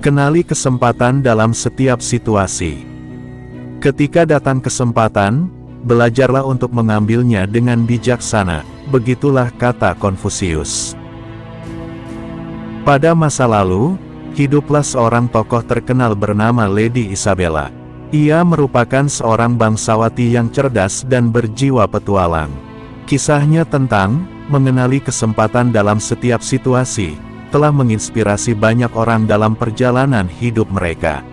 Kenali kesempatan dalam setiap situasi. Ketika datang kesempatan, belajarlah untuk mengambilnya dengan bijaksana, begitulah kata Konfusius. Pada masa lalu, hiduplah seorang tokoh terkenal bernama Lady Isabella. Ia merupakan seorang bangsawati yang cerdas dan berjiwa petualang. Kisahnya tentang mengenali kesempatan dalam setiap situasi telah menginspirasi banyak orang dalam perjalanan hidup mereka.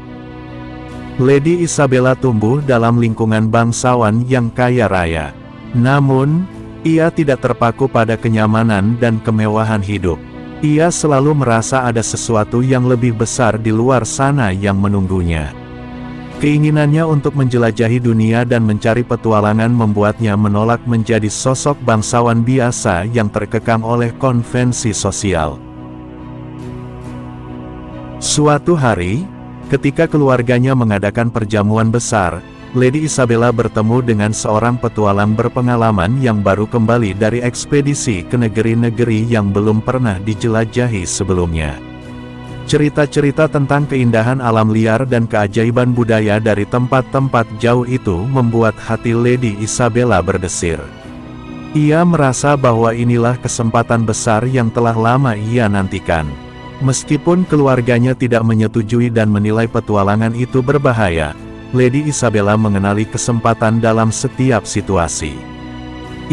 Lady Isabella tumbuh dalam lingkungan bangsawan yang kaya raya. Namun, ia tidak terpaku pada kenyamanan dan kemewahan hidup. Ia selalu merasa ada sesuatu yang lebih besar di luar sana yang menunggunya. Keinginannya untuk menjelajahi dunia dan mencari petualangan membuatnya menolak menjadi sosok bangsawan biasa yang terkekang oleh konvensi sosial. Suatu hari, ketika keluarganya mengadakan perjamuan besar, Lady Isabella bertemu dengan seorang petualang berpengalaman yang baru kembali dari ekspedisi ke negeri-negeri yang belum pernah dijelajahi sebelumnya. Cerita-cerita tentang keindahan alam liar dan keajaiban budaya dari tempat-tempat jauh itu membuat hati Lady Isabella berdesir. Ia merasa bahwa inilah kesempatan besar yang telah lama ia nantikan. Meskipun keluarganya tidak menyetujui dan menilai petualangan itu berbahaya, Lady Isabella mengenali kesempatan dalam setiap situasi.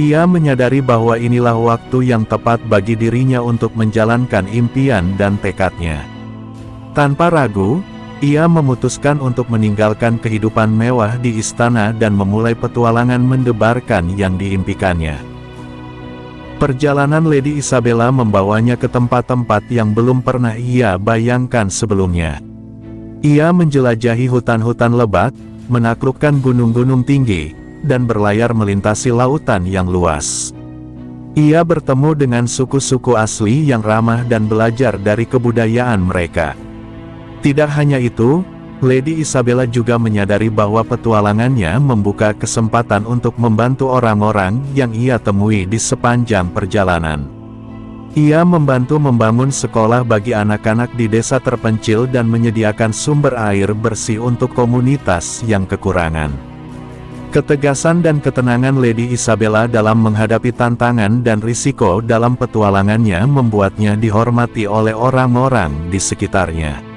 Ia menyadari bahwa inilah waktu yang tepat bagi dirinya untuk menjalankan impian dan tekadnya. Tanpa ragu, ia memutuskan untuk meninggalkan kehidupan mewah di istana dan memulai petualangan mendebarkan yang diimpikannya. Perjalanan Lady Isabella membawanya ke tempat-tempat yang belum pernah ia bayangkan sebelumnya. Ia menjelajahi hutan-hutan lebat, menaklukkan gunung-gunung tinggi, dan berlayar melintasi lautan yang luas. Ia bertemu dengan suku-suku asli yang ramah dan belajar dari kebudayaan mereka. Tidak hanya itu, Lady Isabella juga menyadari bahwa petualangannya membuka kesempatan untuk membantu orang-orang yang ia temui di sepanjang perjalanan. Ia membantu membangun sekolah bagi anak-anak di desa terpencil dan menyediakan sumber air bersih untuk komunitas yang kekurangan. Ketegasan dan ketenangan Lady Isabella dalam menghadapi tantangan dan risiko dalam petualangannya membuatnya dihormati oleh orang-orang di sekitarnya.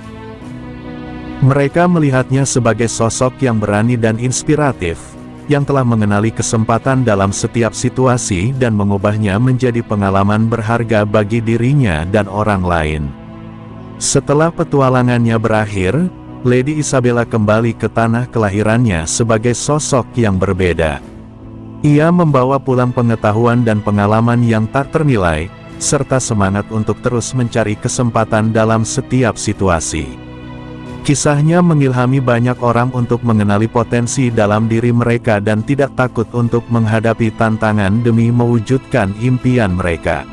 Mereka melihatnya sebagai sosok yang berani dan inspiratif, yang telah mengenali kesempatan dalam setiap situasi dan mengubahnya menjadi pengalaman berharga bagi dirinya dan orang lain. Setelah petualangannya berakhir, Lady Isabella kembali ke tanah kelahirannya sebagai sosok yang berbeda. Ia membawa pulang pengetahuan dan pengalaman yang tak ternilai, serta semangat untuk terus mencari kesempatan dalam setiap situasi. Kisahnya mengilhami banyak orang untuk mengenali potensi dalam diri mereka dan tidak takut untuk menghadapi tantangan demi mewujudkan impian mereka.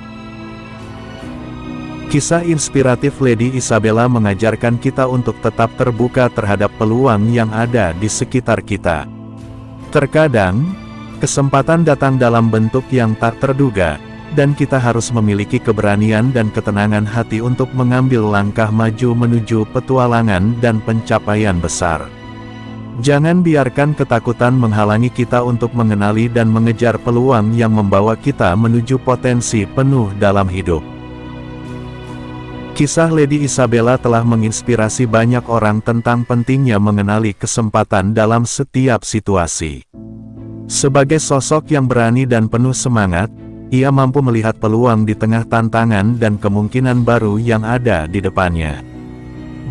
Kisah inspiratif Lady Isabella mengajarkan kita untuk tetap terbuka terhadap peluang yang ada di sekitar kita. Terkadang, kesempatan datang dalam bentuk yang tak terduga, dan kita harus memiliki keberanian dan ketenangan hati untuk mengambil langkah maju menuju petualangan dan pencapaian besar. Jangan biarkan ketakutan menghalangi kita untuk mengenali dan mengejar peluang yang membawa kita menuju potensi penuh dalam hidup. Kisah Lady Isabella telah menginspirasi banyak orang tentang pentingnya mengenali kesempatan dalam setiap situasi. Sebagai sosok yang berani dan penuh semangat, ia mampu melihat peluang di tengah tantangan dan kemungkinan baru yang ada di depannya.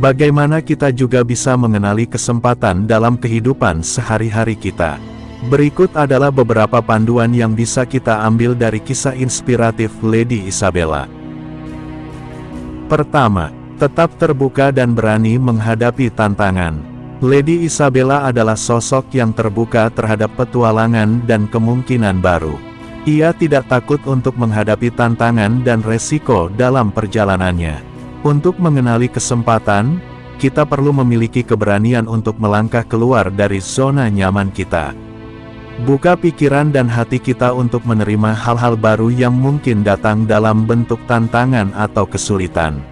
Bagaimana kita juga bisa mengenali kesempatan dalam kehidupan sehari-hari kita? Berikut adalah beberapa panduan yang bisa kita ambil dari kisah inspiratif Lady Isabella. Pertama, tetap terbuka dan berani menghadapi tantangan. Lady Isabella adalah sosok yang terbuka terhadap petualangan dan kemungkinan baru. Ia tidak takut untuk menghadapi tantangan dan resiko dalam perjalanannya. Untuk mengenali kesempatan, kita perlu memiliki keberanian untuk melangkah keluar dari zona nyaman kita. Buka pikiran dan hati kita untuk menerima hal-hal baru yang mungkin datang dalam bentuk tantangan atau kesulitan.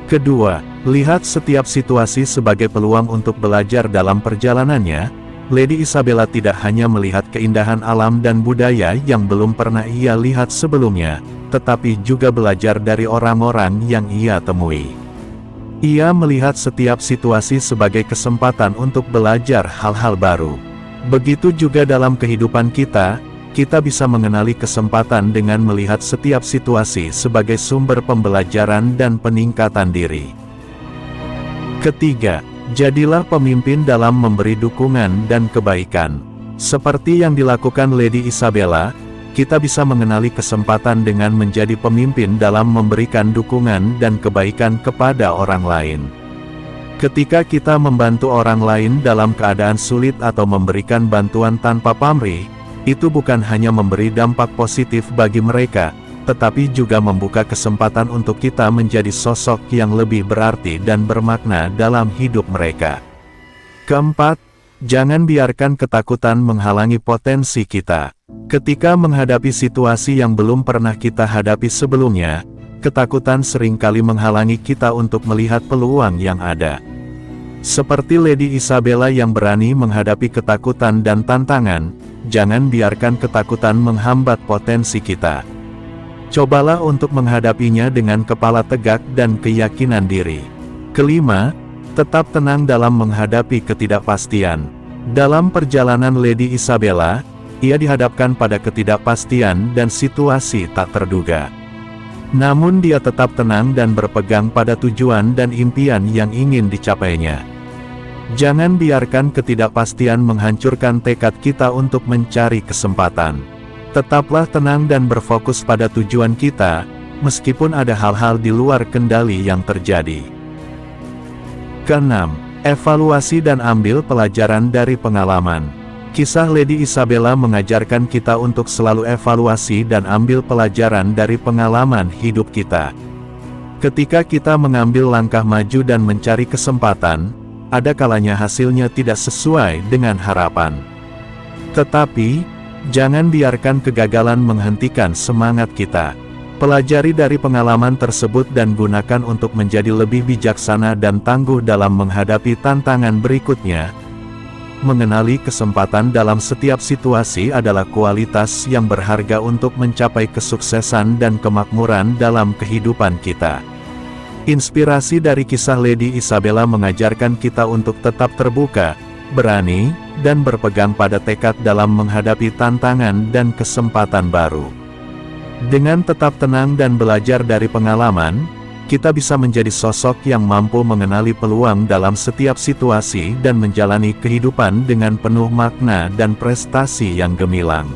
Kedua, lihat setiap situasi sebagai peluang untuk belajar dalam perjalanannya. Lady Isabella tidak hanya melihat keindahan alam dan budaya yang belum pernah ia lihat sebelumnya, tetapi juga belajar dari orang-orang yang ia temui. Ia melihat setiap situasi sebagai kesempatan untuk belajar hal-hal baru. Begitu juga dalam kehidupan kita bisa mengenali kesempatan dengan melihat setiap situasi sebagai sumber pembelajaran dan peningkatan diri. Ketiga, jadilah pemimpin dalam memberi dukungan dan kebaikan. Seperti yang dilakukan Lady Isabella, kita bisa mengenali kesempatan dengan menjadi pemimpin dalam memberikan dukungan dan kebaikan kepada orang lain. Ketika kita membantu orang lain dalam keadaan sulit atau memberikan bantuan tanpa pamrih, itu bukan hanya memberi dampak positif bagi mereka, tetapi juga membuka kesempatan untuk kita menjadi sosok yang lebih berarti dan bermakna dalam hidup mereka. Keempat, jangan biarkan ketakutan menghalangi potensi kita. Ketika menghadapi situasi yang belum pernah kita hadapi sebelumnya, ketakutan seringkali menghalangi kita untuk melihat peluang yang ada. Seperti Lady Isabella yang berani menghadapi ketakutan dan tantangan, jangan biarkan ketakutan menghambat potensi kita. Cobalah untuk menghadapinya dengan kepala tegak dan keyakinan diri. Kelima, tetap tenang dalam menghadapi ketidakpastian. Dalam perjalanan Lady Isabella, ia dihadapkan pada ketidakpastian dan situasi tak terduga. Namun dia tetap tenang dan berpegang pada tujuan dan impian yang ingin dicapainya. Jangan biarkan ketidakpastian menghancurkan tekad kita untuk mencari kesempatan. Tetaplah tenang dan berfokus pada tujuan kita, meskipun ada hal-hal di luar kendali yang terjadi. Keenam, evaluasi dan ambil pelajaran dari pengalaman. Kisah Lady Isabella mengajarkan kita untuk selalu evaluasi dan ambil pelajaran dari pengalaman hidup kita. Ketika kita mengambil langkah maju dan mencari kesempatan, ada kalanya hasilnya tidak sesuai dengan harapan. Tetapi, jangan biarkan kegagalan menghentikan semangat kita. Pelajari dari pengalaman tersebut dan gunakan untuk menjadi lebih bijaksana dan tangguh dalam menghadapi tantangan berikutnya. Mengenali kesempatan dalam setiap situasi adalah kualitas yang berharga untuk mencapai kesuksesan dan kemakmuran dalam kehidupan kita. Inspirasi dari kisah Lady Isabella mengajarkan kita untuk tetap terbuka, berani, dan berpegang pada tekad dalam menghadapi tantangan dan kesempatan baru. Dengan tetap tenang dan belajar dari pengalaman, kita bisa menjadi sosok yang mampu mengenali peluang dalam setiap situasi dan menjalani kehidupan dengan penuh makna dan prestasi yang gemilang.